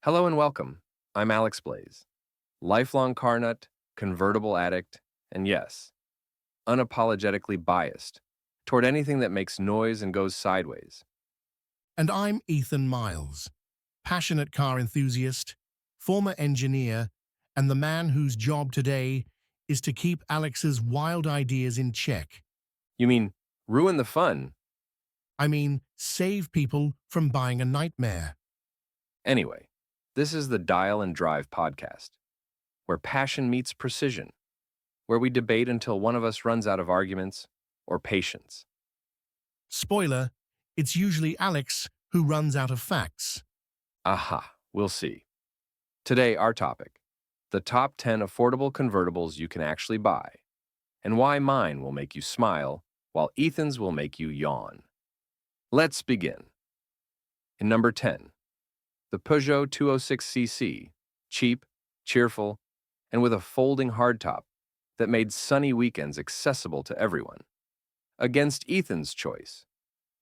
Hello and welcome. I'm Alex Blaze, lifelong car nut, convertible addict, and yes, unapologetically biased toward anything that makes noise and goes sideways. And I'm Ethan Miles, passionate car enthusiast, former engineer, and the man whose job today is to keep Alex's wild ideas in check. You mean ruin the fun? I mean, save people from buying a nightmare. Anyway, this is the Dial and Drive podcast, where passion meets precision, where we debate until one of us runs out of arguments or patience. Spoiler, it's usually Alex who runs out of facts. Aha, we'll see. Today, our topic: the top 10 affordable convertibles you can actually buy, and why mine will make you smile while Ethan's will make you yawn. Let's begin. In number 10, the Peugeot 206cc, cheap, cheerful, and with a folding hardtop that made sunny weekends accessible to everyone. Against Ethan's choice,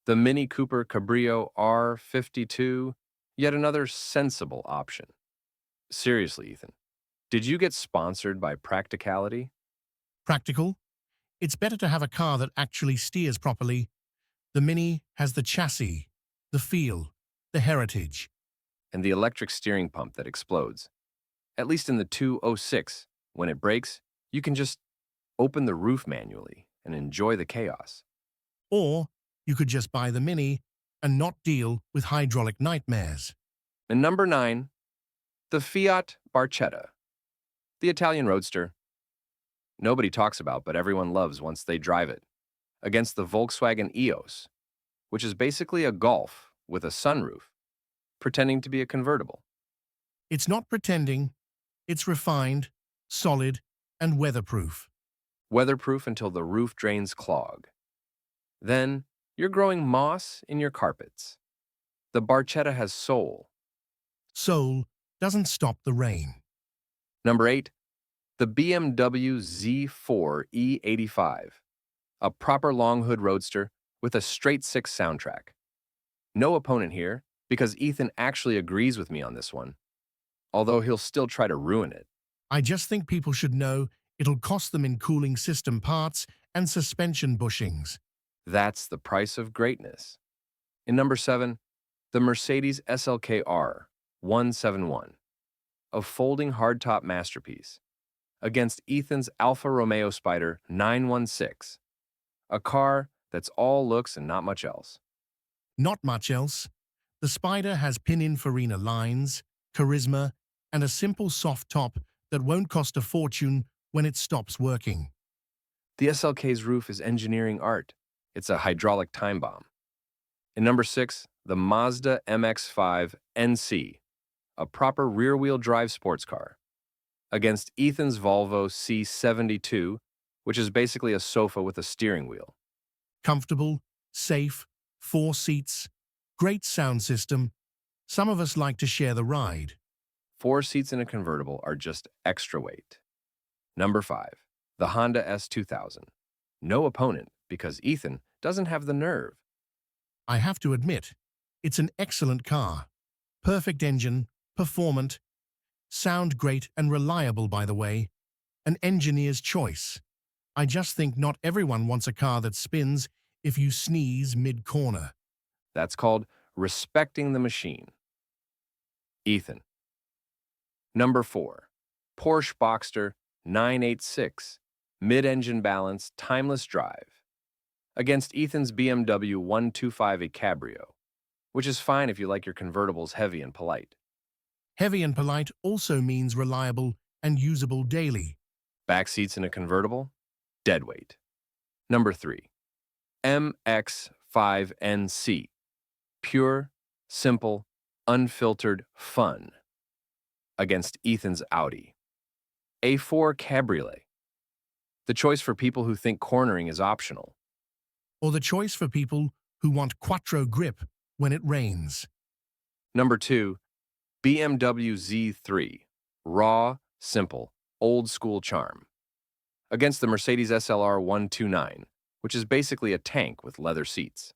the Mini Cooper Cabrio R52, yet another sensible option. Seriously, Ethan, did you get sponsored by practicality? Practical? It's better to have a car that actually steers properly. The Mini has the chassis, the feel, the heritage. And the electric steering pump that explodes. At least in the 206, when it breaks, you can just open the roof manually and enjoy the chaos. Or you could just buy the Mini and not deal with hydraulic nightmares. And number 9, the Fiat Barchetta, the Italian roadster. Nobody talks about, but everyone loves once they drive it. Against the Volkswagen EOS, which is basically a Golf with a sunroof, pretending to be a convertible. It's not pretending, it's refined, solid, and weatherproof. Weatherproof until the roof drains clog. Then, you're growing moss in your carpets. The Barchetta has soul. Soul doesn't stop the rain. Number 8, the BMW Z4 E85, a proper long hood roadster with a straight 6 soundtrack. No opponent here, because Ethan actually agrees with me on this one, although he'll still try to ruin it. I just think people should know it'll cost them in cooling system parts and suspension bushings. That's the price of greatness. In number 7, the Mercedes SLK R 171, a folding hardtop masterpiece, against Ethan's Alfa Romeo Spider 916, a car that's all looks and not much else. Not much else. The Spider has Pininfarina lines, charisma, and a simple soft top that won't cost a fortune when it stops working. The SLK's roof is engineering art. It's a hydraulic time bomb. In number 6, the Mazda MX-5 ND, a proper rear-wheel drive sports car, against Ethan's Volvo C72, which is basically a sofa with a steering wheel. Comfortable, safe, 4 seats, great sound system. Some of us like to share the ride. 4 seats in a convertible are just extra weight. Number 5, the Honda S2000. No opponent, because Ethan doesn't have the nerve. I have to admit, it's an excellent car. Perfect engine, performant, sound great and reliable, by the way. An engineer's choice. I just think not everyone wants a car that spins if you sneeze mid-corner. That's called respecting the machine. Ethan. Number 4, Porsche Boxster 986, mid-engine balance, timeless drive, against Ethan's BMW 125 Cabrio, which is fine if you like your convertibles heavy and polite. Heavy and polite also means reliable and usable daily. Back seats in a convertible? Dead weight. Number 3, MX-5 ND, pure, simple, unfiltered fun, against Ethan's Audi. A4 Cabriolet, the choice for people who think cornering is optional. Or the choice for people who want quattro grip when it rains. Number 2, BMW Z3, raw, simple, old school charm, against the Mercedes SLR 129, which is basically a tank with leather seats.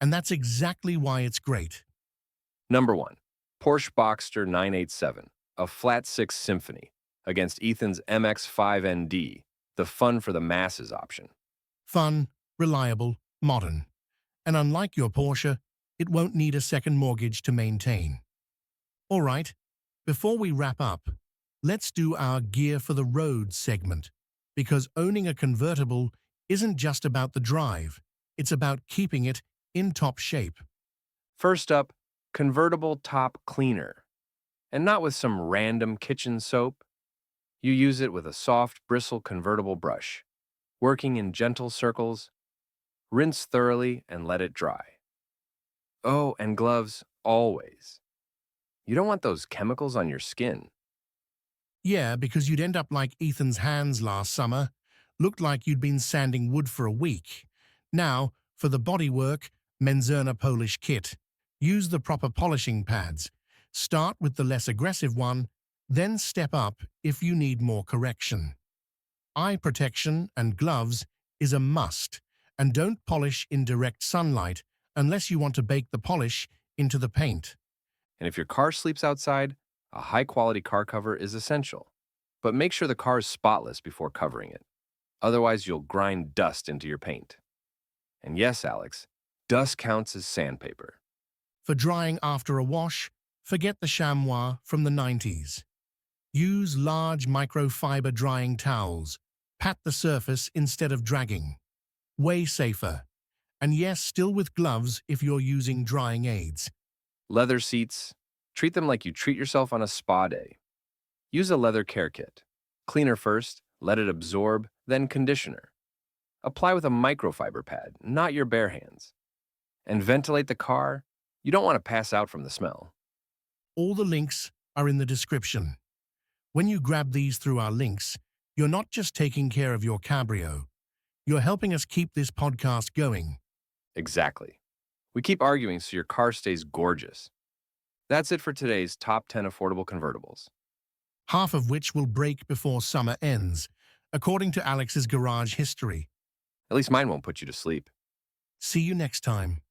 And that's exactly why it's great. Number 1, Porsche Boxster 987, a flat six symphony, against Ethan's MX-5 ND, the fun for the masses option. Fun, reliable, modern. And unlike your Porsche, it won't need a second mortgage to maintain. All right, before we wrap up, let's do our Gear for the Road segment, because owning a convertible isn't just about the drive, it's about keeping it in top shape. First up, convertible top cleaner. And not with some random kitchen soap. You use it with a soft bristle convertible brush, working in gentle circles. Rinse thoroughly and let it dry. Oh, and gloves, always. You don't want those chemicals on your skin. Yeah, because you'd end up like Ethan's hands last summer. Looked like you'd been sanding wood for a week. Now, for the bodywork, Menzerna Polish kit. Use the proper polishing pads. Start with the less aggressive one, then step up if you need more correction. Eye protection and gloves is a must, and don't polish in direct sunlight unless you want to bake the polish into the paint. And if your car sleeps outside, a high-quality car cover is essential. But make sure the car is spotless before covering it. Otherwise, you'll grind dust into your paint. And yes, Alex, dust counts as sandpaper. For drying after a wash, forget the chamois from the 90s. Use large microfiber drying towels. Pat the surface instead of dragging. Way safer. And yes, still with gloves if you're using drying aids. Leather seats, treat them like you treat yourself on a spa day. Use a leather care kit. Cleaner first, let it absorb, then conditioner. Apply with a microfiber pad, not your bare hands. And ventilate the car. You don't want to pass out from the smell. All the links are in the description. When you grab these through our links, you're not just taking care of your Cabrio. You're helping us keep this podcast going. Exactly. We keep arguing so your car stays gorgeous. That's it for today's top 10 affordable convertibles. Half of which will break before summer ends, according to Alex's garage history. At least mine won't put you to sleep. See you next time.